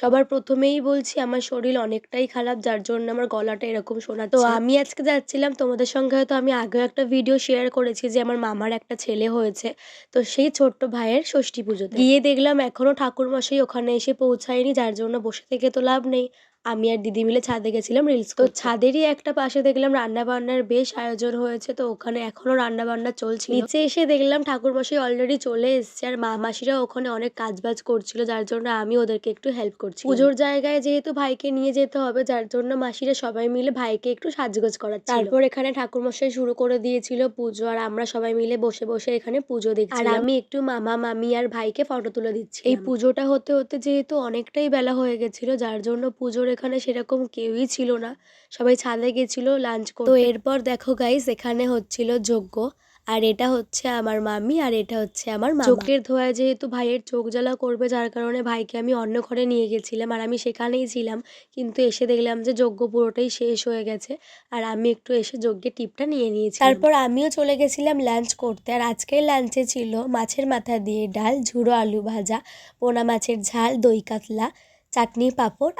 সবার প্রথমেই বলছি আমার শরীর অনেকটাই খারাপ, যার জন্য আমার গলাটা এরকম শোনাচ্ছে। তো আমি আজকে যাচ্ছিলাম, তোমাদের সঙ্গে হয়তো আমি আগেও একটা ভিডিও শেয়ার করেছি যে আমার মামার একটা ছেলে হয়েছে, তো সেই ছোট্ট ভাইয়ের ষষ্ঠী পুজোতে গিয়ে দেখলাম এখনো ঠাকুরমশাই ওখানে এসে পৌঁছায়নি, যার জন্য বসে থেকে তো লাভ নেই। আমি আর দিদি মিলে ছাদে গেছিলাম রিলস করতে। তো ছাদেরই একটা পাশে দেখলাম রান্না বান্নার বেশ আয়োজন হয়েছে, তো ওখানে এখনো রান্না বান্না চলছিল। নিচে এসে দেখলাম ঠাকুরমশাই অলরেডি চলে এসছে, আর মাসিরা ওখানে অনেক কাজবাজ করছিল, যার জন্য আমি ওদেরকে একটু হেল্প করছি। পুজোর জায়গায় যেহেতু ভাইকে নিয়ে যেতে হবে, যার জন্য মাসিরা সবাই মিলে ভাইকে একটু সাজগোজ করাচ্ছিল। তারপর এখানে ঠাকুরমশাই শুরু করে দিয়েছিল পুজো, আর আমরা সবাই মিলে বসে বসে এখানে পুজো দেখছিলাম। আর আমি একটু মামা মামি আর ভাইকে ফটো তুলে দিচ্ছি। এই পুজোটা হতে হতে যেহেতু অনেকটাই বেলা হয়ে গেছিল, যার জন্য পুজোর এখানে সেরকম কেউই ছিল না, সবাই ছাদে গেছিল লাঞ্চ করতে। তো এরপর দেখো গাইস, এখানে হচ্ছিল যজ্ঞ, আর এটা হচ্ছে আমার মামি আর এটা হচ্ছে আমার মামা। চোখের ধোয়া যেহেতু ভাইয়ের চোখ জ্বালা করবে, যার কারণে ভাইকে আমি অন্য ঘরে নিয়ে গেছিলাম, আর আমি সেখানেই ছিলাম। কিন্তু এসে দেখলাম যে যজ্ঞ পুরোটাই শেষ হয়ে গেছে, আর আমি একটু এসে যজ্ঞের টিপটা নিয়ে নিয়েছি। তারপর আমিও চলে গেছিলাম লাঞ্চ করতে, আর আজকের লাঞ্চে ছিল মাছের মাথা দিয়ে ডাল, ঝুড়ো আলু ভাজা, পোনা মাছের ঝাল, দই কাতলা, চাটনি, পাঁপড়।